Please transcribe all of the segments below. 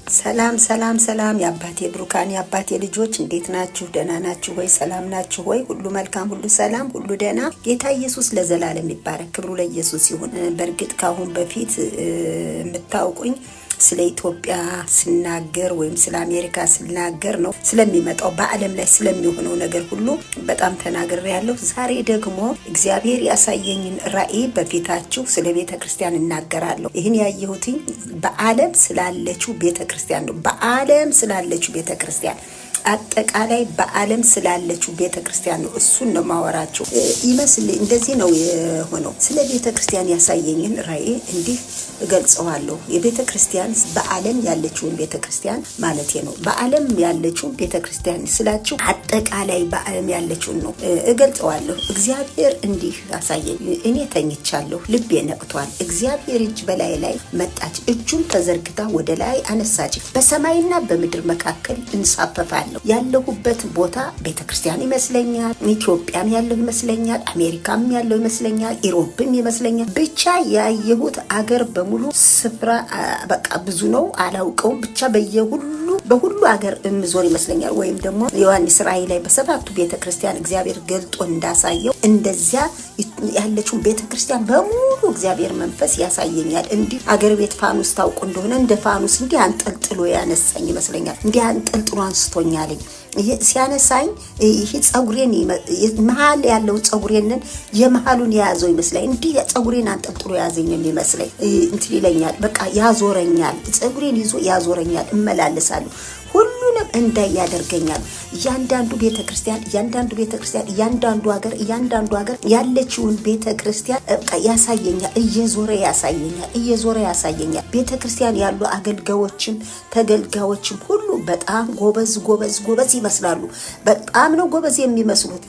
ሰላም ሰላም ሰላም ያባቴ ብሩካን ያባቴ ልጆች እንዴት ናችሁ? ደህና ናችሁ ወይ? ሰላም ናችሁ ወይ? ሁሉ መልካም፣ ሁሉ ሰላም፣ ሁሉ ደህና። ጌታ ኢየሱስ ለዘላለም ይባረክ። ክብሩ ለኢየሱስ ይሁን። በርግጥ ካሁን በፊት የምታውቁኝ ስለ ኢትዮጵያ ስናገር ወይም ስለ አሜሪካ ስናገር ነው ስለሚመጣው በአለም ላይ ስለሚሆነው ነገር ሁሉ በጣም ተናግሬያለሁ። ዛሬ ደግሞ እግዚአብሔር ያሳየኝን ራእይ በፊታችሁ ስለ ቤተክርስቲያን እናገራለሁ። ይሄን ያየሁት በአለም ስላለችው ቤተክርስቲያን ነው። በአለም ስላለችው ቤተክርስቲያን አጠቃላይ በአለም ስላለችው ቤተክርስቲያን ነው። እሱን ነው ማወራቸው ይመስል እንደዚህ ነው የሆነው። ስለ ቤተክርስቲያን ያሳየኝን ራእይ እንዲህ እገልጸዋለሁ። የቤተክርስቲያን በአለም ያለችው ቤተክርስቲያን ማለት ነው። በአለም ያለችው ቤተክርስቲያን ስላችሁ አጠቃላይ በአለም ያለችው ነው እገልጸዋለሁ። እግዚአብሔር እንዲህ ያሳየኝ። እኔ ተኝቻለሁ፣ ልቤ ነቅቷል። እግዚአብሔር እጅ በላይ ላይ መጣች፣ እጁን ተዘርግታ ወደ ላይ አነሳች። በሰማይና በምድር መካከል እንሳፈፋለን። ያለሁበት ቦታ ቤተክርስቲያን ይመስለኛል። ኢትዮጵያም ያለው ይመስለኛል፣ አሜሪካም ያለው ይመስለኛል፣ ኢሮፕም ይመስለኛል። ብቻ ያየሁት አገር በሙሉ ስፍራ በቃ ብዙ ነው አላውቀውም። ብቻ በሁሉ አገር እንዞር ይመስለኛል። ወይም ደግሞ ዮሐንስ ራእይ ላይ በሰባቱ ቤተክርስቲያን እግዚአብሔር ገልጦ እንዳሳየው እንደዚያ ያለችው ቤተክርስቲያን በሙሉ እግዚአብሔር መንፈስ ያሳየኛል። እንዲህ አገር ቤት ፋኑስ ታውቁ እንደሆነ እንደ ፋኑስ እንዲህ አንጠልጥሎ ያነሳኝ ይመስለኛል። እንዲህ አንጠልጥሎ አንስቶኛል። ሲያነሳኝ ይሄ ጸጉሬን መሃል ያለው ጸጉሬንን የመሃሉን ያዘው ይመስላል። እንዲህ ጸጉሬን አንጠልጥሎ ያዘኝ የሚመስለኝ እንት ይለኛል። በቃ ያዞረኛል፣ ጸጉሬን ይዞ ያዞረኛል። እመላለሳለሁ፣ ሁሉንም እንዳያደርገኛል። ያንዳንዱ ቤተክርስቲያን ያንዳንዱ ሀገር ያለችውን ቤተክርስቲያን ያሳየኛል። እየዞረ ያሳየኛል። ቤተክርስቲያን ያሉ አገልጋዮችም ተገልጋዮችም ሁሉ በጣም ጎበዝ ይመስላሉ። በጣም ነው ጎበዝ የሚመስሉት።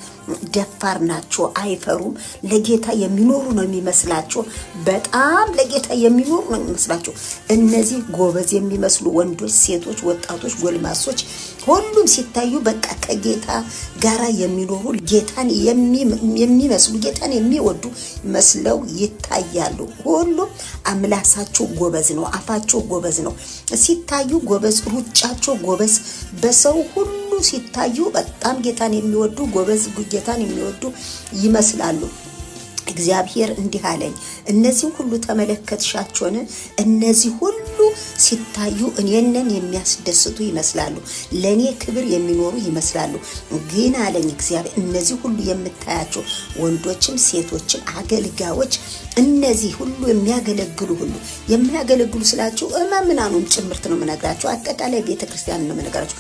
ደፋር ናቸው፣ አይፈሩም። ለጌታ የሚኖሩ ነው የሚመስላቸው። በጣም ለጌታ የሚኖሩ ነው የሚመስላቸው። እነዚህ ጎበዝ የሚመስሉ ወንዶች፣ ሴቶች፣ ወጣቶች፣ ጎልማሶች ሁሉም ሲታዩ በቃ ከጌታ ጋራ የሚኖሩ ጌታን የሚመስሉ ጌታን የሚወዱ መስለው ይታያሉ። ሁሉም አምላሳቸው ጎበዝ ነው፣ አፋቸው ጎበዝ ነው። ሲታዩ ጎበዝ፣ ሩጫቸው ጎበዝ፣ በሰው ሁሉ ሲታዩ በጣም ጌታን የሚወዱ ጎበዝ ጌታን የሚወዱ ይመስላሉ። እግዚአብሔር እንዲህ አለኝ፣ እነዚህ ሁሉ ተመለከትሻቸውን? እነዚህ ሁሉ ሲታዩ እኔንን የሚያስደስቱ ይመስላሉ፣ ለኔ ክብር የሚኖሩ ይመስላሉ። ግን አለኝ እግዚአብሔር፣ እነዚህ ሁሉ የምታያቸው ወንዶችም ሴቶችም አገልጋዮች፣ እነዚህ ሁሉ የሚያገለግሉ ስላችሁ እማምናኑም ጭምርት ነው የምነግራችሁ። አጠቃላይ ቤተክርስቲያን ነው የምነግራችሁ።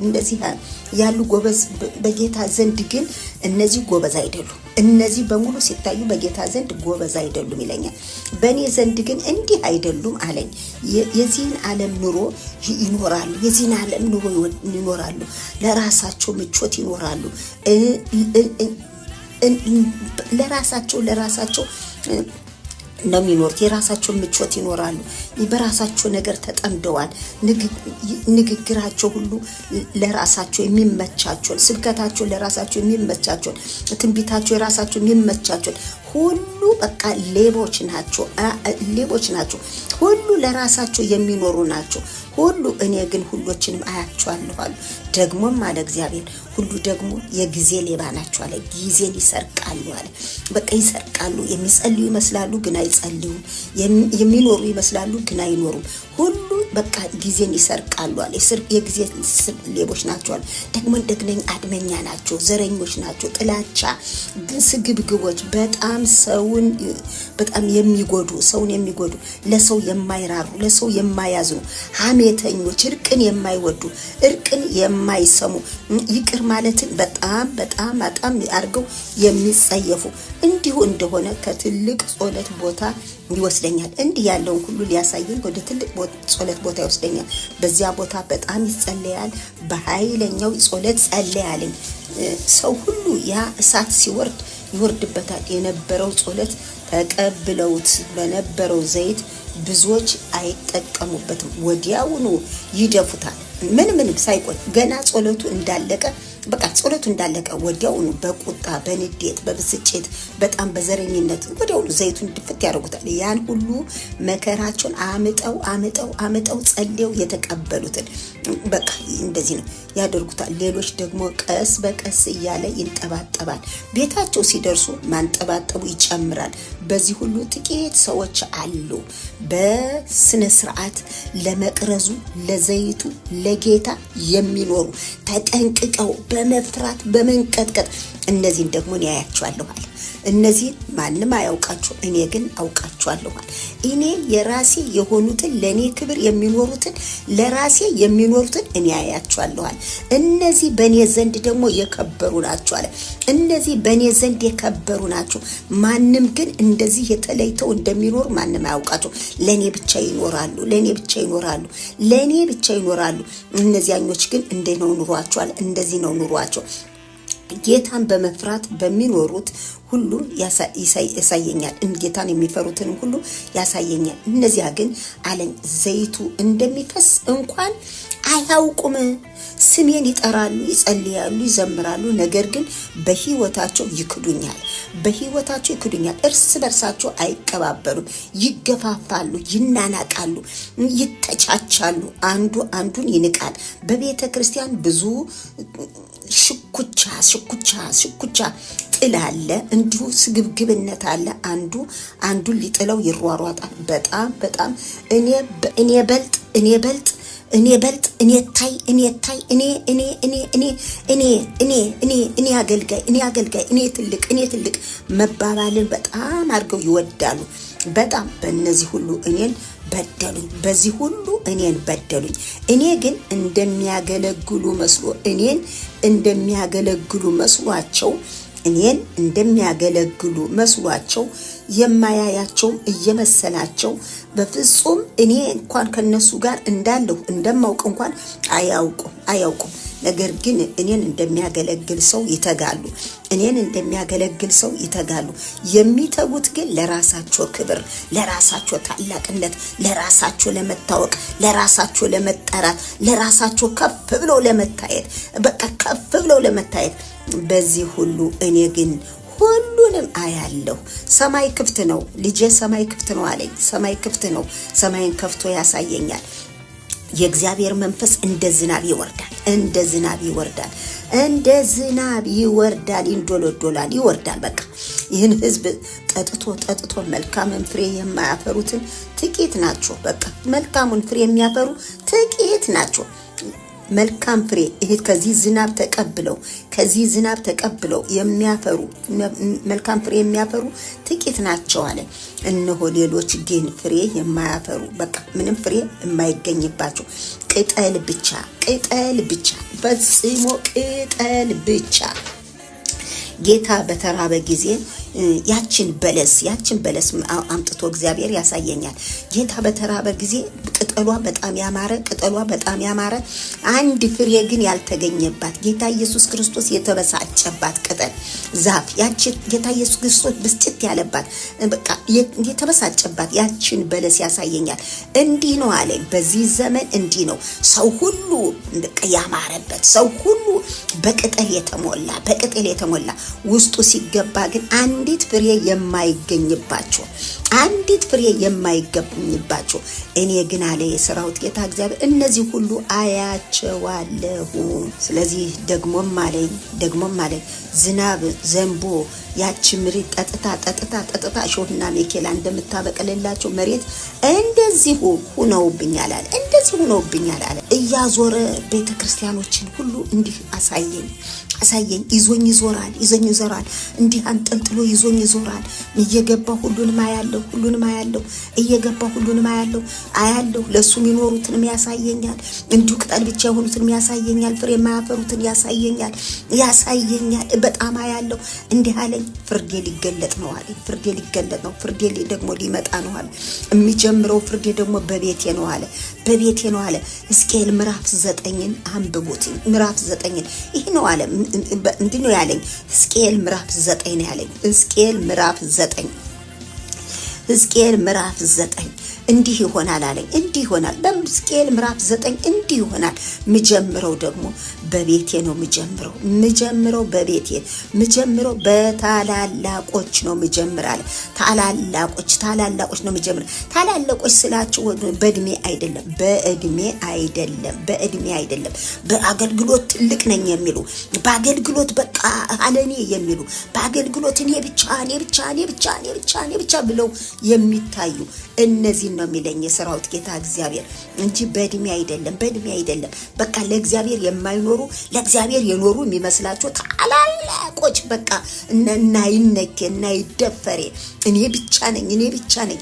እንደዚህ ያሉ ጎበዝ በጌታ ዘንድ ግን እነዚህ ጎበዝ አይደሉም። እነዚህ በሙሉ ሲታዩ በጌታ ዘንድ ጎበዝ አይደሉም ይለኛል። በእኔ ዘንድ ግን እንዲህ አይደሉም አለኝ። የዚህን ዓለም ኑሮ ይኖራሉ፣ ለራሳቸው ምቾት ይኖራሉ። ለራሳቸው ነው የሚኖሩት። የራሳቸው ምቾት ይኖራሉ። በራሳቸው ነገር ተጠምደዋል። ንግግራቸው ሁሉ ለራሳቸው የሚመቻቸው፣ ስብከታቸው ለራሳቸው የሚመቻቸው፣ ትንቢታቸው የራሳቸው የሚመቻቸው ሁሉ በቃ ሌቦች ናቸው። ሁሉ ለራሳቸው የሚኖሩ ናቸው ሁሉ። እኔ ግን ሁሎችንም አያቸዋለሁ አለ። ደግሞም አለ እግዚአብሔር፣ ሁሉ ደግሞ የጊዜ ሌባ ናቸው አለ። ጊዜን ይሰርቃሉ አለ። በቃ ይሰርቃሉ። የሚጸልዩ ይመስላሉ ግን አይጸልዩም። የሚኖሩ ይመስላሉ ግን አይኖሩም። ሁሉ በቃ ጊዜን ይሰርቃሉ አለ። የጊዜ ሌቦች ናቸው አለ። ደግሞ አድመኛ ናቸው፣ ዘረኞች ናቸው፣ ጥላቻ ስግብግቦች፣ በጣም ሰውን የሚጎዱ፣ ለሰው የማይራሩ፣ ለሰው የማያዝኑ፣ ሐሜተኞች፣ እርቅን የማይወዱ፣ እርቅን የማይሰሙ፣ ይቅር ማለትን በጣም አድርገው የሚጸየፉ እንዲሁ እንደሆነ ከትልቅ ጸሎት ቦታ ይወስደኛል። እንዲህ ያለውን ሁሉ ሊያሳየኝ ወደ ትልቅ ጸሎት ቦታ ይወስደኛል። በዚያ ቦታ በጣም ይጸለያል። በኃይለኛው ጸሎት ጸለያለኝ። ሰው ሁሉ ያ እሳት ይወርድበታል። የነበረው ጸሎት ተቀብለውት በነበረው ዘይት ብዙዎች አይጠቀሙበትም። ወዲያውኑ ይደፉታል። ምንም ሳይቆይ ገና ጸሎቱ እንዳለቀ በቃ ጸሎቱ እንዳለቀ ወዲያውኑ በቁጣ በንዴት በብስጭት በጣም በዘረኝነት ወዲያውኑ ዘይቱን ድፍት ያደርጉታል። ያን ሁሉ መከራቸውን አመጠው ጸልየው የተቀበሉትን በቃ እንደዚህ ነው ያደርጉታል። ሌሎች ደግሞ ቀስ በቀስ እያለ ይንጠባጠባል። ቤታቸው ሲደርሱ ማንጠባጠቡ ይጨምራል። በዚህ ሁሉ ጥቂት ሰዎች አሉ በስነ ስርዓት ለመቅረዙ ለዘይቱ ለጌታ የሚኖሩ ተጠንቅቀው በመፍራት በመንቀጥቀጥ እነዚህን ደግሞ ያያቸዋለሁ አለ። እነዚህ ማንም አያውቃቸው እኔ ግን አውቃቸዋለሁ አለ። እኔ የራሴ የሆኑትን ለኔ ክብር የሚኖሩትን ለራሴ የሚኖሩትን እኔ አያቸዋለሁ አለ። እነዚህ በኔ ዘንድ ደግሞ የከበሩ ናቸው አለ። እነዚህ በኔ ዘንድ የከበሩ ናቸው። ማንም ግን እንደዚህ የተለይተው እንደሚኖር ማንም አያውቃቸው። ለኔ ብቻ ይኖራሉ፣ ለኔ ብቻ ይኖራሉ፣ ለኔ ብቻ ይኖራሉ። እነዚያኞች ግን እንደነው ኑሯቸው አለ። እንደዚህ ነው ኑሯቸው። ጌታን በመፍራት በሚኖሩት ሁሉ ያሳየኛል። ጌታን የሚፈሩትን ሁሉ ያሳየኛል። እነዚያ ግን አለኝ ዘይቱ እንደሚፈስ እንኳን አያውቁም። ስሜን ይጠራሉ፣ ይጸልያሉ፣ ይዘምራሉ፣ ነገር ግን በህይወታቸው ይክዱኛል። እርስ በርሳቸው አይቀባበሉም፣ ይገፋፋሉ፣ ይናናቃሉ፣ ይተቻቻሉ፣ አንዱ አንዱን ይንቃል። በቤተ ክርስቲያን ብዙ ሽኩቻ ጥል አለ፣ እንዲሁ ስግብግብነት አለ። አንዱን ሊጥለው ይሯሯጣል። በጣም እኔ በልጥ እኔ አገልጋይ እኔ ትልቅ መባባልን በጣም አድርገው ይወዳሉ። በጣም በእነዚህ ሁሉ እኔን በደሉኝ፣ በዚህ ሁሉ እኔን በደሉኝ። እኔ ግን እንደሚያገለግሉ መስሏቸው የማያያቸው እየመሰላቸው በፍጹም እኔ እንኳን ከነሱ ጋር እንዳለሁ እንደማውቅ እንኳን አያውቁም። ነገር ግን እኔን እንደሚያገለግል ሰው ይተጋሉ። የሚተጉት ግን ለራሳቸው ክብር፣ ለራሳቸው ታላቅነት፣ ለራሳቸው ለመታወቅ፣ ለራሳቸው ለመጠራት፣ ለራሳቸው ከፍ ብለው ለመታየት በዚህ ሁሉ እኔ ግን ሁሉንም አያለሁ። ሰማይ ክፍት ነው ልጄ፣ ሰማይ ክፍት ነው አለኝ። ሰማይ ክፍት ነው። ሰማይን ከፍቶ ያሳየኛል። የእግዚአብሔር መንፈስ እንደ ዝናብ ይወርዳል፣ ይወርዳል። በቃ ይህን ህዝብ ጠጥቶ መልካምን ፍሬ የማያፈሩትን ጥቂት ናቸው። በቃ መልካሙን ፍሬ የሚያፈሩ ጥቂት ናቸው። መልካም ፍሬ ከዚህ ዝናብ ተቀብለው የሚያፈሩ መልካም ፍሬ የሚያፈሩ ጥቂት ናቸው አለ። እነሆ ሌሎች ግን ፍሬ የማያፈሩ በቃ ምንም ፍሬ የማይገኝባቸው ቅጠል ብቻ ፈጽሞ ቅጠል ብቻ። ጌታ በተራበ ጊዜ ያችን በለስ አምጥቶ እግዚአብሔር ያሳየኛል። ጌታ በተራበ ጊዜ ቅጠሏ በጣም ያማረ አንድ ፍሬ ግን ያልተገኘባት ጌታ ኢየሱስ ክርስቶስ የተበሳጨባት ቅጠል ዛፍ ያቺ ጌታ ኢየሱስ ክርስቶስ ብስጭት ያለባት በቃ የተበሳጨባት ያችን በለስ ያሳየኛል። እንዲህ ነው አለ። በዚህ ዘመን እንዲህ ነው ሰው ሁሉ ያማረበት፣ ሰው ሁሉ በቅጠል የተሞላ ውስጡ ሲገባ ግን አንዲት ፍሬ የማይገኝባቸው እኔ ግን አለ የሰራዊት ጌታ እግዚአብሔር እነዚህ ሁሉ አያቸዋለሁ። ስለዚህ ደግሞም አለኝ ዝናብ ዘንቦ ያቺ መሬት ጠጥታ ሾህና ሜኬላ እንደምታበቀልላቸው መሬት እንደዚሁ ሆነውብኛል አለ። እያዞረ ቤተክርስቲያኖችን ሁሉ እንዲህ አሳየኝ። ይዞኝ ይዞራል። እንዲህ አንጠልጥሎ ይዞኝ ይዞራል። እየገባ ሁሉንም አያለሁ። አያለሁ። ለሱ የሚኖሩትንም ያሳየኛል። እንዲሁ ቅጠል ብቻ የሆኑትንም ያሳየኛል። ፍሬ የማያፈሩትን ያሳየኛል። በጣም አያለሁ። እንዲህ አለኝ። ፍርዴ ሊገለጥ ነው። ፍርዴ ደግሞ ሊመጣ ነው አለ። የሚጀምረው ፍርዴ ደግሞ በቤቴ ነው አለ። ሕዝቅኤል ምዕራፍ 9ን አንብቡት። ምዕራፍ 9 ይሄ ነው አለ። እንዲህ ነው ያለኝ። ሕዝቅኤል ምዕራፍ 9 ነው ያለኝ። ሕዝቅኤል ምዕራፍ 9 እንዲህ ይሆናል አለኝ። እንዲህ ይሆናል በሕዝቅኤል ምዕራፍ 9 እንዲህ ይሆናል። ምጀምረው ደግሞ በቤቴ ነው ምጀምረው በቤቴ ምጀምረው በታላላቆች ነው ምጀምራለ። ታላላቆች ነው ምጀምር። ታላላቆች ስላችሁ በእድሜ አይደለም በአገልግሎት ትልቅ ነኝ የሚሉ በአገልግሎት በቃ አለኔ የሚሉ በአገልግሎት እኔ ብቻ ብለው የሚታዩ እነዚህ ነው የሚለኝ የሰራዊት ጌታ እግዚአብሔር እንጂ በእድሜ አይደለም። በቃ ለእግዚአብሔር የማይኖሩ ለእግዚአብሔር የኖሩ የሚመስላቸው ታላላቆች በቃ እና ይደፈሬ እኔ ብቻ ነኝ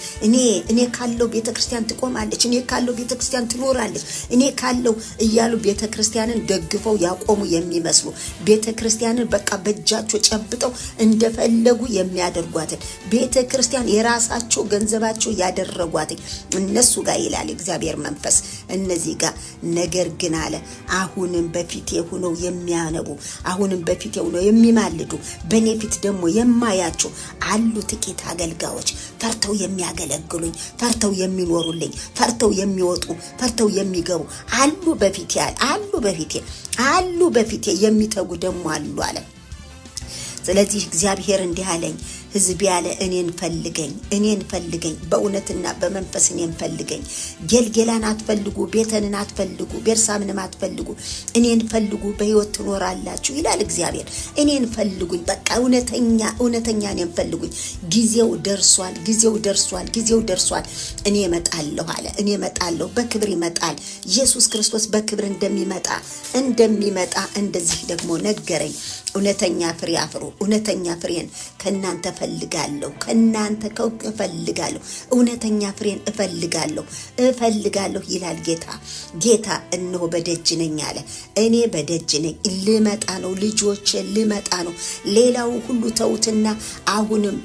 እኔ ካለው ቤተክርስቲያን ትቆማለች፣ እኔ ካለው ቤተክርስቲያን ትኖራለች፣ እኔ ካለው እያሉ ቤተክርስቲያንን ደግፈው ያቆሙ የሚመስሉ ቤተክርስቲያንን በቃ በእጃቸው ጨብጠው እንደፈለጉ የሚያደርጓትን ቤተክርስቲያን የራሳቸው ገንዘባቸው ያደረጓት እነሱ ጋር ይላል እግዚአብሔር መንፈስ እነዚህ ጋር። ነገር ግን አለ አሁንም በፊቴ ሆነው የሚያነቡ አሁንም በፊቴ ሆነው የሚማልዱ በኔ ፊት ደግሞ የማያቸው አሉ ጥቂት አገልጋዮች ፈርተው የሚያገለግሉኝ ፈርተው የሚኖሩልኝ ፈርተው የሚወጡ ፈርተው የሚገቡ አሉ በፊቴ የሚተጉ ደግሞ አሉ አለ። ስለዚህ እግዚአብሔር እንዲህ አለኝ ሕዝብ ያለ እኔን ፈልገኝ በእውነትና በመንፈስ እኔን ፈልገኝ። ጌልጌላን አትፈልጉ፣ ቤተንን አትፈልጉ፣ ቤርሳምንም አትፈልጉ፣ እኔን ፈልጉ በሕይወት ትኖራላችሁ ይላል እግዚአብሔር። እኔን ፈልጉኝ፣ በቃ እውነተኛ እኔን ፈልጉኝ። ጊዜው ደርሷል። እኔ እመጣለሁ አለ። እኔ እመጣለሁ፣ በክብር ይመጣል። ኢየሱስ ክርስቶስ በክብር እንደሚመጣ እንደዚህ ደግሞ ነገረኝ። እውነተኛ ፍሬ አፍሩ። እውነተኛ ፍሬን ከናንተ ፈልጋለሁ እውነተኛ ፍሬን እፈልጋለሁ ይላል ጌታ እነሆ በደጅ ነኝ አለ። እኔ በደጅ ነኝ፣ ልመጣ ነው ልጆች፣ ልመጣ ነው። ሌላው ሁሉ ተውትና አሁንም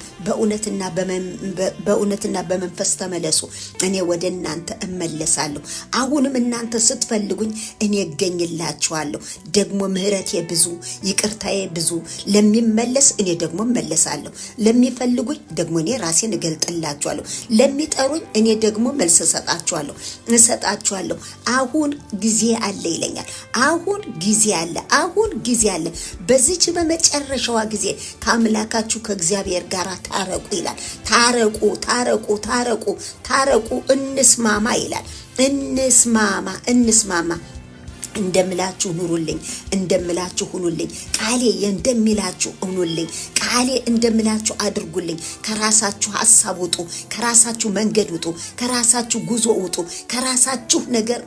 በእውነትና በመንፈስ ተመለሱ። እኔ ወደ እናንተ እመለሳለሁ። አሁንም እናንተ ስትፈልጉኝ እኔ እገኝላችኋለሁ። ደግሞ ምህረቴ ብዙ ይቅርታዬ ብዙ ለሚመለስ እኔ ደግሞ መለሳለሁ። ለሚፈልጉኝ ደግሞ እኔ ራሴን እገልጥላችኋለሁ። ለሚጠሩኝ እኔ ደግሞ መልስ እሰጣችኋለሁ። አሁን ጊዜ አለ ይለኛል። አሁን ጊዜ አለ። በዚች በመጨረሻዋ ጊዜ ከአምላካችሁ ከእግዚአብሔር ጋር ታረቁ ይላል። ታረቁ እንስማማ ይላል። እንስማማ እንደምላችሁ ኑሩልኝ፣ እንደምላችሁ ሁኑልኝ። ቃሌ እንደምላችሁ ሁኑልኝ። ቃሌ እንደምላችሁ አድርጉልኝ። ከራሳችሁ ሐሳብ ውጡ፣ ከራሳችሁ መንገድ ውጡ፣ ከራሳችሁ ጉዞ ውጡ፣ ከራሳችሁ ነገር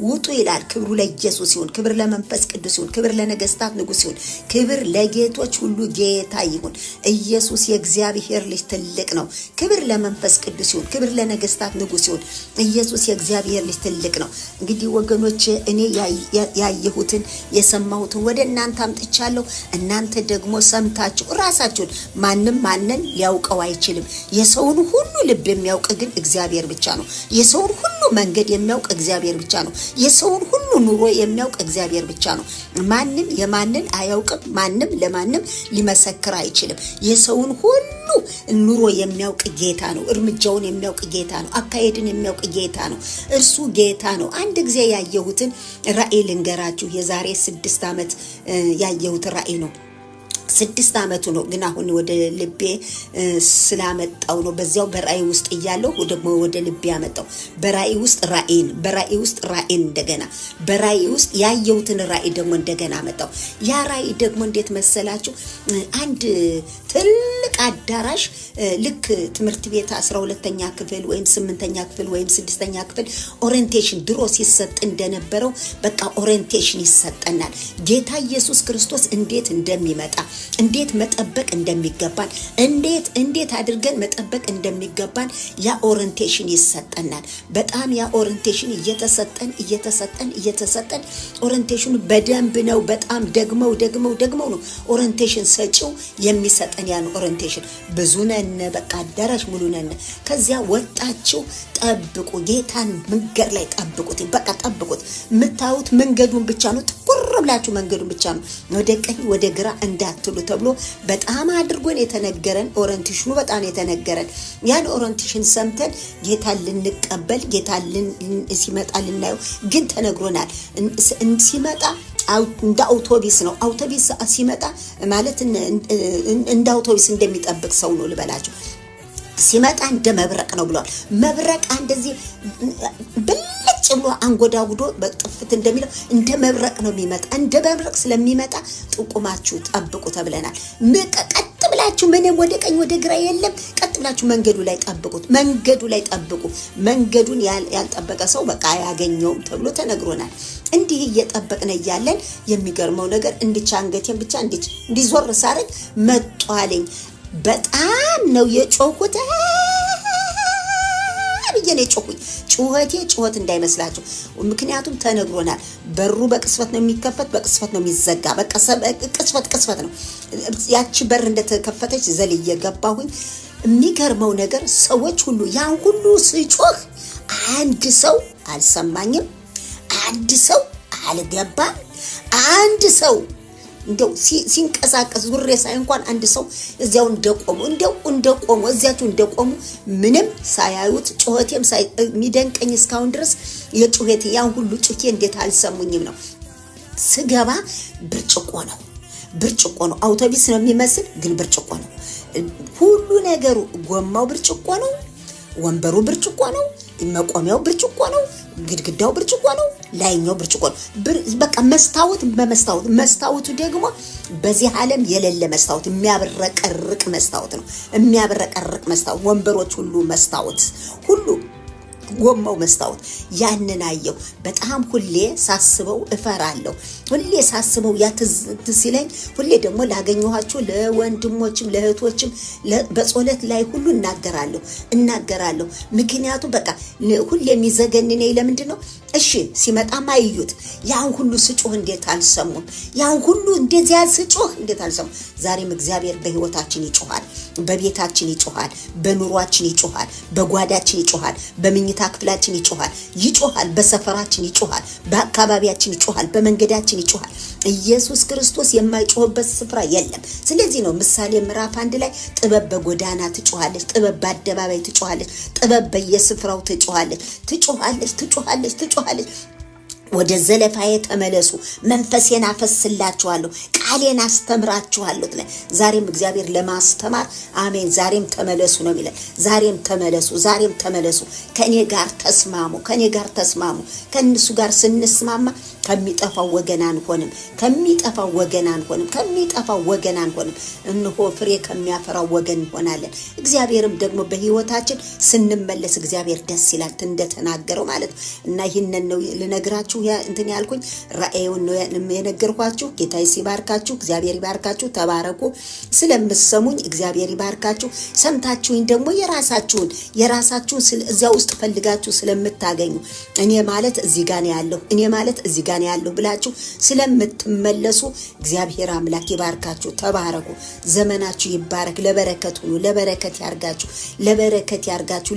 ውጡ ይላል። ክብሩ ለኢየሱስ ይሁን፣ ክብር ለመንፈስ ቅዱስ ይሁን፣ ክብር ለነገስታት ንጉስ ይሁን፣ ክብር ለጌቶች ሁሉ ጌታ ይሁን። ኢየሱስ የእግዚአብሔር ልጅ ትልቅ ነው። ክብር ለመንፈስ ቅዱስ ይሁን፣ ክብር ለነገስታት ንጉስ ይሁን። ኢየሱስ የእግዚአብሔር ልጅ ትልቅ ነው። እንግዲህ ወገኖች እኔ ያየሁትን የሰማሁትን ወደ እናንተ አምጥቻለሁ። እናንተ ደግሞ ሰምታችሁ ራሳችሁን ማንን ሊያውቀው አይችልም። የሰውን ሁሉ ልብ የሚያውቅ ግን እግዚአብሔር ብቻ ነው። የሰውን ሁሉ መንገድ የሚያውቅ እግዚአብሔር ብቻ ነው። የሰውን ሁሉ ኑሮ የሚያውቅ እግዚአብሔር ብቻ ነው። ማንም የማንን አያውቅም። ማንም ለማንም ሊመሰክር አይችልም። የሰውን ሁሉ ኑሮ የሚያውቅ ጌታ ነው። እርምጃውን የሚያውቅ ጌታ ነው። አካሄድን የሚያውቅ ጌታ ነው። እርሱ ጌታ ነው። አንድ ጊዜ ያየሁትን ራእይ ልንገራችሁ። የዛሬ 6 ዓመት ያየሁት ራእይ ነው። 6 ዓመቱ ነው ግን አሁን ወደ ልቤ ስላመጣው ነው። በዚያው በራእይ ውስጥ እያለው ደግሞ ወደ ልቤ ያመጣው በራእይ ውስጥ ራእይን እንደገና በራእይ ውስጥ ያየሁትን ራእይ ደግሞ እንደገና አመጣው። ያ ራእይ ደግሞ እንዴት መሰላችሁ? አንድ ትልቅ አዳራሽ ልክ ትምህርት ቤት 12ኛ ክፍል ወይም 8ኛ ክፍል ወይም 6ኛ ክፍል ኦሪንቴሽን ድሮ ሲሰጥ እንደነበረው በቃ ኦሪንቴሽን ይሰጠናል። ጌታ ኢየሱስ ክርስቶስ እንዴት እንደሚመጣ እንዴት መጠበቅ እንደሚገባን እንዴት አድርገን መጠበቅ እንደሚገባን ያ ኦሪንቴሽን ይሰጠናል። በጣም ያ ኦሪንቴሽን እየተሰጠን ኦሪንቴሽኑ በደንብ ነው። በጣም ደግመው ነው ኦሪንቴሽን ሰጪው የሚሰጠን ያን ኦሪንቴሽን። ብዙ ነን፣ በቃ አዳራሽ ሙሉ ነን። ከዚያ ወጣችሁ ጠብቁ፣ ጌታን መንገድ ላይ ጠብቁት። በቃ ጠብቁት። የምታዩት መንገዱን ብቻ ነው። ትኩር ብላችሁ መንገዱን ብቻ ነው ወደ ቀኝ ወደ ግራ እንዳትሉ ተብሎ በጣም አድርጎን የተነገረን ኦሪንቴሽኑ በጣም የተነገረን ያን ኦሪንቴሽን ሰምተን ጌታን ልንቀበል ጌታን ሲመጣ ልናየው ግን ተነግሮናል ሲመጣ እንደ አውቶቢስ ነው አውቶቢስ ሲመጣ ማለት እንደ አውቶቢስ እንደሚጠብቅ ሰው ነው ልበላችሁ ሲመጣ እንደ መብረቅ ነው ብሏል መብረቅ እንደዚህ ብልጭ ብሎ አንጎዳጉዶ በጥፍት እንደሚለው እንደ መብረቅ ነው የሚመጣ እንደ መብረቅ ስለሚመጣ ጥቁማችሁ ጠብቁ ተብለናል ቀጥ ብላችሁ ምንም ወደ ቀኝ ወደ ግራ የለም ቀጥ ብላችሁ መንገዱ ላይ ጠብቁት መንገዱ ላይ ጠብቁ መንገዱን ያልጠበቀ ሰው በቃ ያገኘውም ተብሎ ተነግሮናል እንዲህ እየጠበቅነ ያለን የሚገርመው ነገር እንድቻንገቴን ብቻ እንዲዞር ሳረግ መጧልኝ በጣም ነው የጮኩት አብየኔ ጮኩኝ ጩኸት እንዳይመስላችሁ ምክንያቱም ተነግሮናል በሩ በቅስፈት ነው የሚከፈት በቅስፈት ነው የሚዘጋ በቃ ቅስፈት ነው ያቺ በር እንደተከፈተች ዘልዬ ገባሁኝ የሚገርመው ነገር ሰዎች ሁሉ ያን ሁሉ ሲጮህ አንድ ሰው አልሰማኝም አንድ ሰው አልገባም አንድ ሰው እንደው ሲንቀሳቀስ ዙሬ ሳይንኳን አንድ ሰው እዚያው እንደቆሙ እዚያቱ እንደቆሙ ምንም ሳያዩት ጩኸቴም ሚደንቀኝ እስካሁን ድረስ የጩኸቴ ያን ሁሉ ጩኸቴ እንዴት አልሰሙኝም ነው ስገባ ብርጭቆ ነው አውቶቢስ ነው የሚመስል ግን ብርጭቆ ነው ሁሉ ነገሩ ጎማው ብርጭቆ ነው ወንበሩ ብርጭቆ ነው መቆሚያው ብርጭቆ ነው ግድግዳው ብርጭቆ ነው ላይኛው ብርጭቆ ነው በቃ መስታወቱ ደግሞ በዚህ ዓለም የሌለ መስታወት የሚያብረቀርቅ መስታወት ነው የሚያብረቀርቅ መስታወት ወንበሮች ሁሉ መስታወት ሁሉ ጎማው መስታወት ያንን አየው በጣም ሁሌ ሳስበው እፈራለሁ ሁሌ ሳስበው ያትዝለኝ ሁሌ ደግሞ ላገኘኋቸው ለወንድሞችም ለእህቶችም በጾለት ላይ ሁሉ እናገራለሁ ምክንያቱም በቃ ሁሌ የሚዘገንነኝ ለምንድነው እሺ ሲመጣ ማይዩት ያን ሁሉ ስጮህ እንዴት አልሰሙም ያን ሁሉ እንደዚያ ስጮህ እንዴት አልሰሙም ዛሬም እግዚአብሔር በህይወታችን ይጮሃል በቤታችን ይጮሃል በኑሯችን ይጮሃል በጓዳችን ይጮሃል በመኝታ ክፍላችን ይጮሃል በሰፈራችን ይጮሃል በአካባቢያችን ይጮሃል በመንገዳችን ይጮሃል ኢየሱስ ክርስቶስ የማይጮህበት ስፍራ የለም ስለዚህ ነው ምሳሌ ምዕራፍ 1 ላይ ጥበብ በጎዳና ትጮሃለች ጥበብ በአደባባይ ትጮሃለች ጥበብ በየስፍራው ትጮሃለች ወደ ዘለፋዬ ተመለሱ መንፈሴን አፈስላችኋለሁ ቃሌን አስተምራችኋለሁ ዛሬም እግዚአብሔር ለማስተማር አሜን ዛሬም ተመለሱ ነው የሚለው ዛሬም ተመለሱ ከኔ ጋር ተስማሙ ከነሱ ጋር ስንስማማ ከሚጠፋው ወገን አንሆንም እንሆ ፍሬ ከሚያፈራው ወገን እንሆናለን እግዚአብሔርም ደግሞ በህይወታችን ስንመለስ እግዚአብሔር ደስ ይላል እንደተናገረው ማለት እና ይሄንን ነው ልነግራችሁ እንትን ያልኩኝ ራእዩን ነው የነገርኳችሁ ጌታ ይባርካችሁ እግዚአብሔር ይባርካችሁ ተባረኩ ስለምትሰሙኝ እግዚአብሔር ይባርካችሁ ሰምታችሁኝ ደግሞ የራሳችሁን እዚያ ውስጥ ፈልጋችሁ ስለምታገኙ እኔ ማለት እዚህ ጋር ነው ያለው ብላችሁ ስለምትመለሱ እግዚአብሔር አምላክ ይባርካችሁ ተባረኩ ዘመናችሁ ይባረክ ለበረከት ሁኑ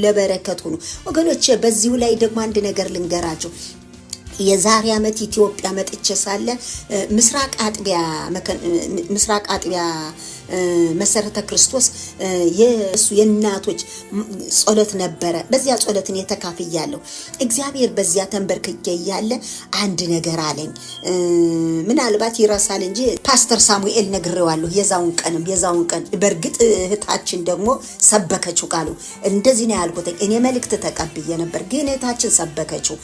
ለበረከት ሁኑ ወገኖቼ በዚሁ ላይ ደግሞ አንድ ነገር ልንገራችሁ የዛሬ አመት ኢትዮጵያ መጥቼ ሳለ ምስራቅ አጥቢያ መሰረተ ክርስቶስ የእናቶች ጸሎት ነበረ በዚያ ጸሎትን የተካፈያለሁ እግዚአብሔር በዚያ ተንበርክኬ ያለ አንድ ነገር አለኝ ምናልባት ይራሳል እንጂ ፓስተር ሳሙኤል ነግሬዋለሁ የዛውን ቀን በርግጥ እህታችን ደግሞ ሰበከችው ቃሉ እንደዚህ ነው ያልኩት እኔ መልእክት ተቀብዬ ነበር ግን እህታችን ሰበከችው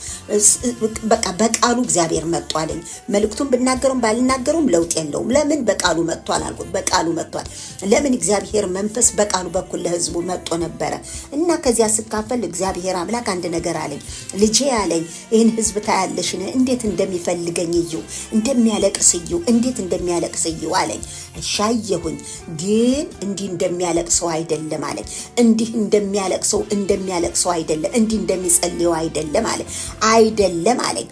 በቃ በቃሉ እግዚአብሔር መጥቷልኝ መልእክቱን ብናገሩም ባልናገሩም ለውጥ የለውም ለምን በቃሉ መጥቷል አልኩት በቃሉ መጥቷል ለምን እግዚአብሔር መንፈስ በቃሉ በኩል ለህዝቡ መጥቶ ነበር እና ከዚያ ስካፈል እግዚአብሔር አምላክ አንድ ነገር አለኝ ልጄ ያለኝ ይሄን ህዝብ ታያለሽ እንዴት እንደሚፈልገኝ እንደሚያለቅስዩ አለኝ ሻየሁኝ ግን እንዲህ እንደሚያለቅሰው አይደለም አለኝ እንዲህ እንደሚያለቅሰው አይደለም እንዲህ እንደሚጸልየው አይደለም አለኝ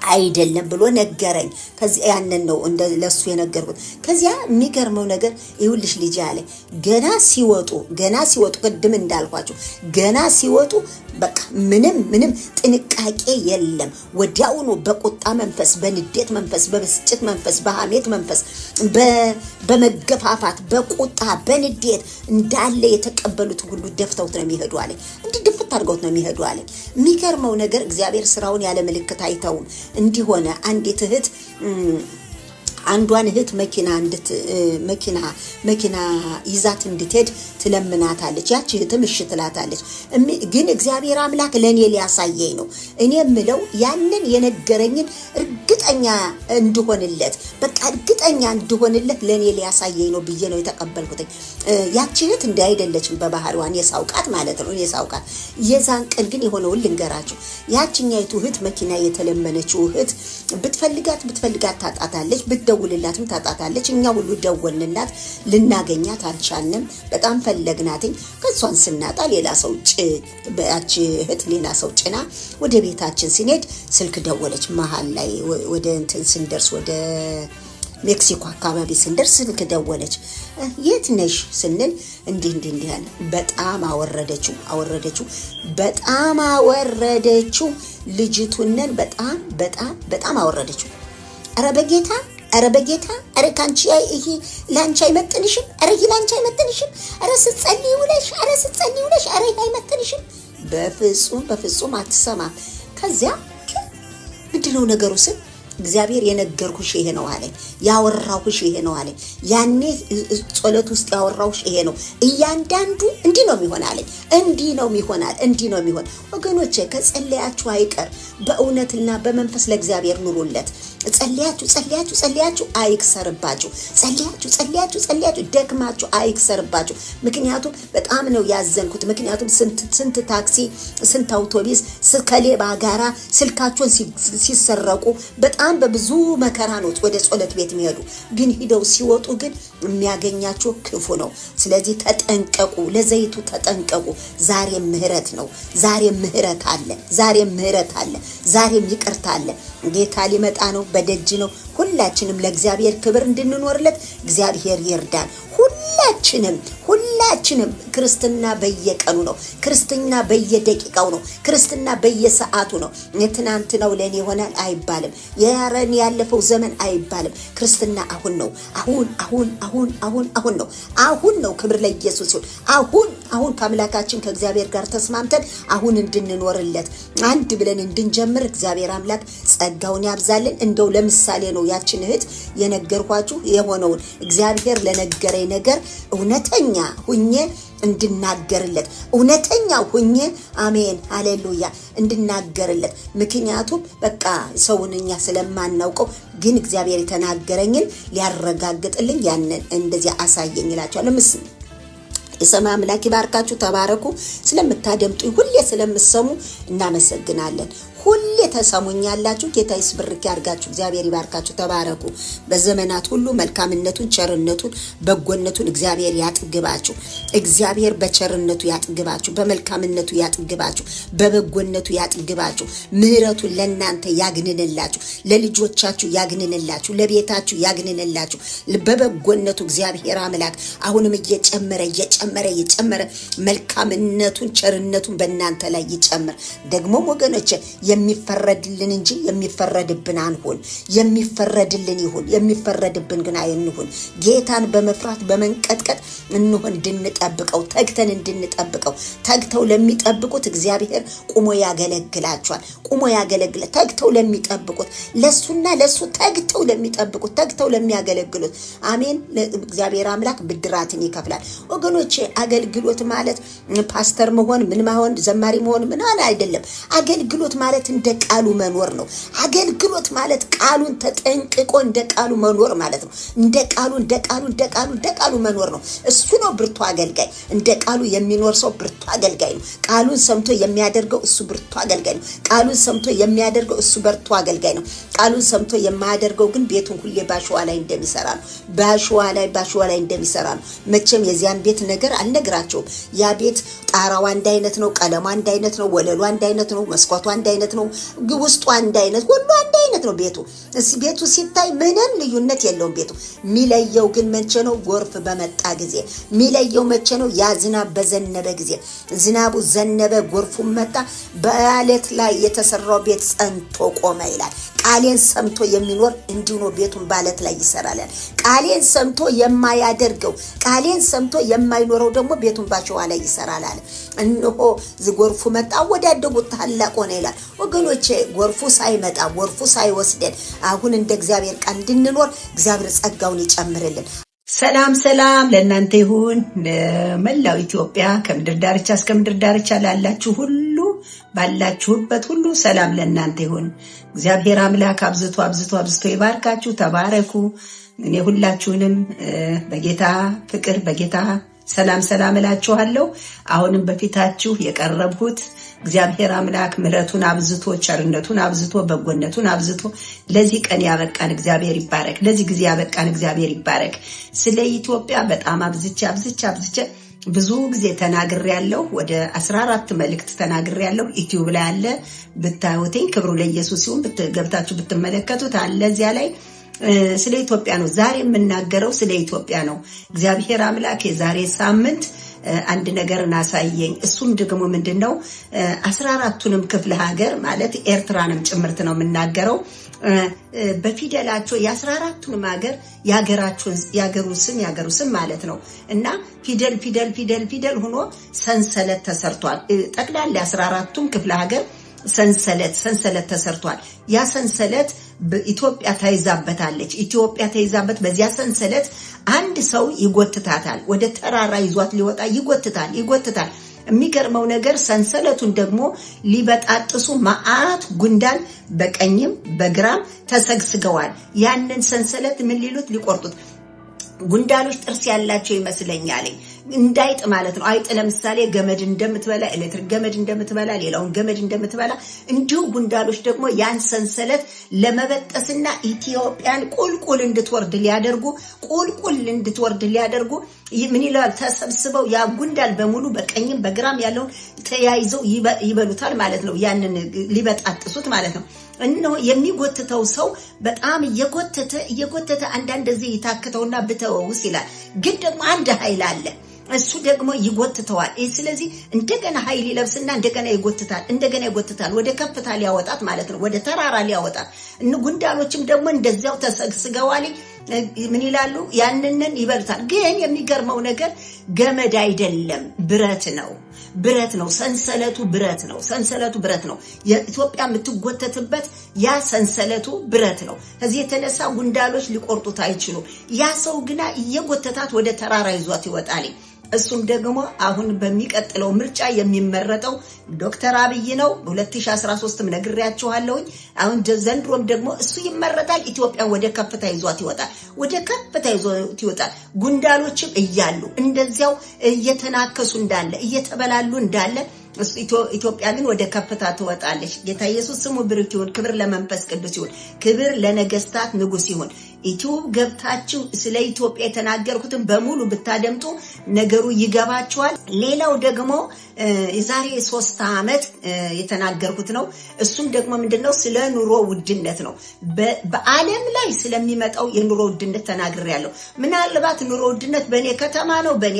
አይደለም ብሎ ነገረኝ። ከዚያ ያንን ነው እንደ ለሱ የነገርኩት። ከዚያ የሚገርመው ነገር ይሁልሽ ልጅ አለ ገና ሲወጡ ቅድም እንዳልኳችሁ ገና ሲወጡ በቃ ምንም ጥንቃቄ የለም። ወዲያውኑ በቁጣ መንፈስ፣ በንዴት መንፈስ፣ በብስጭት መንፈስ፣ በሐሜት መንፈስ፣ በመገፋፋት፣ በቁጣ በንዴት እንዳለ የተቀበሉት ሁሉ ደፍተውት ነው የሚሄዱ አለ። እንዲህ ድፍት አድርገውት ነው የሚሄዱ አለ። የሚገርመው ነገር እግዚአብሔር ስራውን ያለ ምልክት አይተውም። እንዲሆነ አንዲት እህት አንዷን እህት መኪና ይዛት እንድትሄድ ትለምናታለች። ያቺ እህትም እሺ ትላታለች። ግን እግዚአብሔር አምላክ ለኔ ሊያሳየኝ ነው። እኔ የምለው ያንን የነገረኝን እርግጠኛ እንድሆንለት ለኔ ሊያሳየኝ ነው ብዬ ነው የተቀበልኩት። ያቺ እህት እንዳይደለችም በባህሪዋን የሳውቃት ማለት ነው። የሳውቃት የዛን ቀን ግን የሆነውን ልንገራችሁ። ያቺኛይቱ እህት መኪና የተለመነችው እህት ብትፈልጋት ታጣታለች፣ ብትደውልላትም ታጣታለች። እኛ ሁሉ ደወልንላት፣ ልናገኛት አልቻልንም። በጣም ፈለግናትኝ። ከሷን ስናጣ ሌላ ሰው ጭና ወደ ቤታችን ሲኔድ ስልክ ደወለች። መሃል ላይ ወደ እንትን ስንደርስ ወደ ሜክሲኮ አካባቢ ስንደርስ ስልክ ደወለች። የት ነሽ ስንል እንዲህ ያለ በጣም አወረደችው ልጅቱንን በጣም አወረደችው። ኧረ በጌታ ኧረ ካንቺ ይሄ ላንቺ አይመጥንሽም፣ ኧረ ይሄ ላንቺ አይመጥንሽም፣ ኧረ ስትጸልይ ውለሽ ኧረ ይሄ አይመጥንሽም። በፍጹም አትሰማም። ከዚያ ምንድነው ነገሩ ስል እግዚአብሔር የነገርኩሽ ይሄ ነው አለኝ። ያወራሁሽ ይሄ ነው አለኝ። ያኔ ጸሎት ውስጥ ያወራሁሽ ይሄ ነው። እያንዳንዱ እንዲህ ነው የሚሆን አለኝ። እንዲህ ነው የሚሆን። ወገኖቼ ከጸለያችሁ አይቀር በእውነትና በመንፈስ ለእግዚአብሔር ኑሩለት። ጸልያችሁ አይክሰርባችሁ። ጸልያችሁ ደክማችሁ አይክሰርባችሁ። ምክንያቱም በጣም ነው ያዘንኩት። ምክንያቱም ስንት ታክሲ ስንት አውቶቡስ ከሌባ ጋራ ስልካቸውን ሲሰረቁ በጣም በብዙ መከራ ነው ወደ ጸሎት ቤት የሚሄዱ። ግን ሂደው ሲወጡ ግን የሚያገኛቸው ክፉ ነው። ስለዚህ ተጠንቀቁ፣ ለዘይቱ ተጠንቀቁ። ዛሬም ምህረት ነው። ዛሬም ምህረት አለ። ዛሬም ይቅርታ አለ። ጌታ ሊመጣ ነው፣ በደጅ ነው። ሁላችንም ለእግዚአብሔር ክብር እንድንኖርለት እግዚአብሔር ይርዳን። ሁላችንም ክርስትና በየቀኑ ነው። ክርስትና በየደቂቃው ነው። ክርስትና በየሰዓቱ ነው። የትናንት ነው ለኔ ይሆናል አይባልም። ያረን ያለፈው ዘመን አይባልም። ክርስትና አሁን ነው። አሁን ነው። ክብር ለኢየሱስ ይሁን። አሁን ከአምላካችን ከእግዚአብሔር ጋር ተስማምተን አሁን እንድንኖርለት አንድ ብለን እንድንጀምር እግዚአብሔር አምላክ ጸጋውን ያብዛልን። እንደው ለምሳሌ ነው ያችን እህት የነገርኳችሁ የሆነውን እግዚአብሔር ለነገረኝ ነገር እውነተኛ ሁኜ እንድናገርለት አሜን ሃሌሉያ እንድናገርለት። ምክንያቱም በቃ ሰውንኛ ስለማናውቀው ግን እግዚአብሔር የተናገረኝን ሊያረጋግጥልኝ ያንን እንደዚህ አሳየኝ እላችኋለሁ። የሰማይ አምላክ ይባርካችሁ። ተባረኩ። ስለምታደምጡኝ ሁሌ ስለምትሰሙ እናመሰግናለን። ሁሌ ተሰሙኛላችሁ። ጌታ ይስብርክ ያርጋችሁ። እግዚአብሔር ይባርካችሁ። ተባረኩ። በዘመናት ሁሉ መልካምነቱን፣ ቸርነቱን፣ በጎነቱን እግዚአብሔር ያጥግባችሁ። እግዚአብሔር በቸርነቱ ያጥግባችሁ፣ በመልካምነቱ ያጥግባችሁ፣ በበጎነቱ ያጥግባችሁ። ምህረቱን ለእናንተ ያግንንላችሁ፣ ለልጆቻችሁ ያግንንላችሁ፣ ለቤታችሁ ያግንንላችሁ። በበጎነቱ እግዚአብሔር አምላክ አሁንም እየጨመረ መልካምነቱን፣ ቸርነቱን በእናንተ ላይ ይጨምር። ደግሞ ወገኖች የሚፈረድልን እንጂ የሚፈረድብን አንሁን። የሚፈረድልን ይሁን፣ የሚፈረድብን ግን አይንሁን። ጌታን በመፍራት በመንቀጥቀጥ እንሆን እንድንጠብቀው፣ ተግተን እንድንጠብቀው። ተግተው ለሚጠብቁት እግዚአብሔር ቁሞ ያገለግላቸዋል። ተግተው ለሚጠብቁት ለሱና ለሱ ተግተው ለሚጠብቁት፣ ተግተው ለሚያገለግሉት አሜን። እግዚአብሔር አምላክ ብድራትን ይከፍላል። ወገኖቼ አገልግሎት ማለት ፓስተር መሆን ምን መሆን ዘማሪ መሆን ምን አይደለም። አገልግሎት ማለት እንደ ቃሉ መኖር ነው። አገልግሎት ማለት ቃሉን ተጠንቅቆ እንደ ቃሉ መኖር ማለት ነው። እንደ ቃሉ መኖር ነው። እሱ ነው ብርቱ አገልጋይ። እንደ ቃሉ የሚኖር ሰው ብርቱ አገልጋይ ነው። ቃሉን ሰምቶ የሚያደርገው እሱ ብርቱ አገልጋይ ነው። ቃሉን ሰምቶ የሚያደርገው እሱ ብርቱ አገልጋይ ነው። ቃሉን ሰምቶ የማያደርገው ግን ቤቱን ሁሌ ባሽዋ ላይ እንደሚሰራ ነው። ባሽዋ ላይ እንደሚሰራ ነው። መቼም የዚያን ቤት ነገር አልነግራቸውም። ያ ቤት ጣራው አንድ አይነት ነው፣ ቀለሙ አንድ አይነት ነው፣ ወለሉ አንድ አይነት ነው፣ መስኮቱ አንድ አይነት አይነት ነው። ውስጡ አንድ አይነት ሁሉ አንድ አይነት ነው ቤቱ። ቤቱ ሲታይ ምንም ልዩነት የለውም ቤቱ። የሚለየው ግን መቼ ነው? ጎርፍ በመጣ ጊዜ። የሚለየው መቼ ነው? ያ ዝናብ በዘነበ ጊዜ። ዝናቡ ዘነበ፣ ጎርፉ መጣ፣ በአለት ላይ የተሰራው ቤት ጸንቶ ቆመ ይላል። ቃሌን ሰምቶ የሚኖር እንዲሁ ነው ቤቱን በአለት ላይ ይሰራል። ቃሌን ሰምቶ የማያደርገው ቃሌን ሰምቶ የማይኖረው ደግሞ ቤቱን ባሸዋ ላይ ይሰራል አለ። እነሆ ጎርፉ መጣ፣ ወዳደጉት ታላቅ ሆነ ይላል። ወገኖቼ ጎርፉ ሳይመጣ ጎርፉ ሳይወስደን አሁን እንደ እግዚአብሔር ቃል እንድንኖር እግዚአብሔር ጸጋውን ይጨምርልን። ሰላም ሰላም ለእናንተ ይሁን። ለመላው ኢትዮጵያ ከምድር ዳርቻ እስከ ምድር ዳርቻ ላላችሁ ሁሉ ባላችሁበት ሁሉ ሰላም ለእናንተ ይሁን። እግዚአብሔር አምላክ አብዝቶ አብዝቶ አብዝቶ ይባርካችሁ። ተባረኩ። እኔ ሁላችሁንም በጌታ ፍቅር በጌታ ሰላም ሰላም እላችኋለሁ። አሁንም በፊታችሁ የቀረብሁት እግዚአብሔር አምላክ ምሕረቱን አብዝቶ ቸርነቱን አብዝቶ በጎነቱን አብዝቶ ለዚህ ቀን ያበቃን እግዚአብሔር ይባረክ። ለዚህ ጊዜ ያበቃን እግዚአብሔር ይባረክ። ስለ ኢትዮጵያ በጣም አብዝቼ ብዙ ጊዜ ተናግሬያለሁ። ወደ 14 መልእክት ተናግሬያለሁ። ዩቲዩብ ላይ አለ ብታዩትኝ። ክብሩ ለኢየሱስ ይሁን። ገብታችሁ ብትመለከቱት አለ እዚያ ላይ ስለ ኢትዮጵያ ነው። ዛሬ የምናገረው ስለ ኢትዮጵያ ነው። እግዚአብሔር አምላክ የዛሬ ሳምንት አንድ ነገር እናሳየኝ። እሱም ደግሞ ምንድነው 14ቱንም ክፍለ ሀገር ማለት ኤርትራንም ጭምርት ነው የምናገረው። በፊደላቸው የ14ቱንም ሀገር ያገሩ ስም ማለት ነው እና ፊደል ሆኖ ሰንሰለት ተሰርቷል። ጠቅላላ 14ቱም ክፍለ ሀገር ሰንሰለት ተሰርቷል። ያ ሰንሰለት በኢትዮጵያ ተይዛበታለች። ኢትዮጵያ ተይዛበት በዚያ ሰንሰለት አንድ ሰው ይጎትታታል። ወደ ተራራ ይዟት ሊወጣ ይጎትታል። የሚገርመው ነገር ሰንሰለቱን ደግሞ ሊበጣጥሱ መዓት ጉንዳን በቀኝም በግራም ተሰግስገዋል። ያንን ሰንሰለት ምን ሊሉት ሊቆርጡት ጉንዳኖች ጥርስ ያላቸው ይመስለኛል። እንዳይጥ ማለት ነው። አይጥ ለምሳሌ ገመድ እንደምትበላ ኤሌክትሪክ ገመድ እንደምትበላ ሌላውን ገመድ እንደምትበላ እንዲሁ ጉንዳኖች ደግሞ ያን ሰንሰለት ለመበጠስና ኢትዮጵያን ቁልቁል እንድትወርድ ሊያደርጉ ምን ይላል ተሰብስበው ያ ጉንዳን በሙሉ በቀኝም በግራም ያለውን ተያይዘው ይበሉታል ማለት ነው። ያንን ሊበጣጥሱት ማለት ነው። እነሆ የሚጎትተው ሰው በጣም እየጎተተ አንዳንድ ጊዜ ይታክተውና ብተወውስ ይላል። ግን ደግሞ አንድ ኃይል አለ። እሱ ደግሞ ይጎትተዋል። ስለዚህ እንደገና ኃይል ይለብስና እንደገና ይጎትታል ወደ ከፍታ ሊያወጣት ማለት ነው። ወደ ተራራ ሊያወጣት። ጉንዳኖችም ደግሞ እንደዚያው ተሰግስገዋል። ምን ይላሉ? ያንንን ይበሉታል። ግን የሚገርመው ነገር ገመድ አይደለም፣ ብረት ነው። ሰንሰለቱ ብረት ነው። የኢትዮጵያ የምትጎተትበት ያ ሰንሰለቱ ብረት ነው። ከዚህ የተነሳ ጉንዳሎች ሊቆርጡት አይችሉም። ያ ሰው ግና እየጎተታት ወደ ተራራ ይዟት ይወጣል። እሱም ደግሞ አሁን በሚቀጥለው ምርጫ የሚመረጠው ዶክተር አብይ ነው። በ2013 ነግሬያችኋለሁ። አሁን ዘንድሮም ደግሞ እሱ ይመረጣል። ኢትዮጵያ ወደ ከፍታ ይዟት ይወጣል። ጉንዳሎችም እያሉ እንደዚያው እየተናከሱ እንዳለ እየተበላሉ እንዳለ ኢትዮጵያ ግን ወደ ከፍታ ትወጣለች። ጌታ ኢየሱስ ስሙ ብሩክ ይሁን። ክብር ለመንፈስ ቅዱስ ይሁን። ክብር ለነገስታት ንጉስ ይሁን። ዩቲዩብ ገብታችሁ ስለ ኢትዮጵያ የተናገርኩትን በሙሉ ብታደምጡ ነገሩ ይገባችኋል። ሌላው ደግሞ የዛሬ 3 ዓመት የተናገርኩት ነው። እሱም ደግሞ ምንድነው? ስለ ኑሮ ውድነት ነው። በዓለም ላይ ስለሚመጣው የኑሮ ውድነት ተናግሬያለሁ። ምናልባት ኑሮ ውድነት በኔ ከተማ ነው፣ በኔ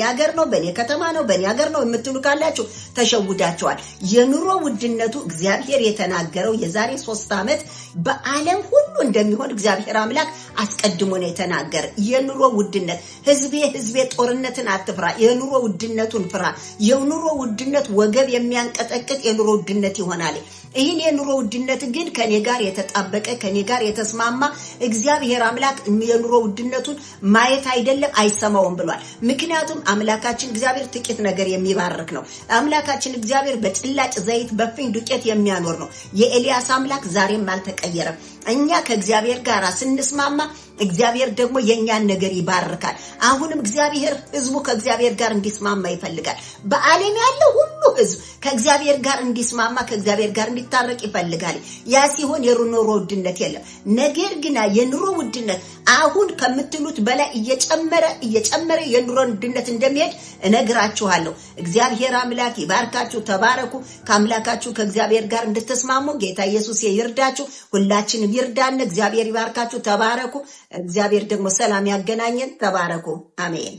ሀገር ነው የምትሉ ካላችሁ ተሸውዳችኋል። የኑሮ ውድነቱ እግዚአብሔር የተናገረው የዛሬ 3 ዓመት በዓለም ሁሉ እንደሚሆን እግዚአብሔር አምላክ አስቀድሞ ነው የተናገረ። የኑሮ ውድነት ህዝቤ ጦርነትን አትፍራ፣ የኑሮ ውድነቱን ፍራ። የኑሮ ውድነት ወገብ የሚያንቀጠቅጥ የኑሮ ውድነት ይሆናል። ይህን የኑሮ ውድነት ግን ከኔ ጋር የተጣበቀ ከኔ ጋር የተስማማ እግዚአብሔር አምላክ የኑሮ ውድነቱን ማየት አይደለም አይሰማውም ብሏል። ምክንያቱም አምላካችን እግዚአብሔር ጥቂት ነገር የሚባርክ ነው። አምላካችን እግዚአብሔር በጭላጭ ዘይት በፍኝ ዱቄት የሚያኖር ነው። የኤልያስ አምላክ ዛሬም አልተቀየረም። እኛ ከእግዚአብሔር ጋር ስንስማማ እግዚአብሔር ደግሞ የኛን ነገር ይባርካል። አሁንም እግዚአብሔር ህዝቡ ከእግዚአብሔር ጋር እንዲስማማ ይፈልጋል። በዓለም ያለው ሁሉ ህዝብ ከእግዚአብሔር ጋር እንዲስማማ ከእግዚአብሔር ጋር እንዲታረቅ ይፈልጋል። ያ ሲሆን የኑሮ ውድነት የለም። ነገር ግን የኑሮ ውድነት አሁን ከምትሉት በላይ እየጨመረ የኑሮ ውድነት እንደሚሄድ እነግራችኋለሁ። እግዚአብሔር አምላክ ይባርካችሁ። ተባረኩ። ከአምላካችሁ ከእግዚአብሔር ጋር እንድትስማሙ ጌታ ኢየሱስ ይርዳችሁ። ሁላችንም ይርዳን። እግዚአብሔር ይባርካችሁ። ተባረኩ። እግዚአብሔር ደግሞ ሰላም ያገናኘን። ተባረኩ። አሜን።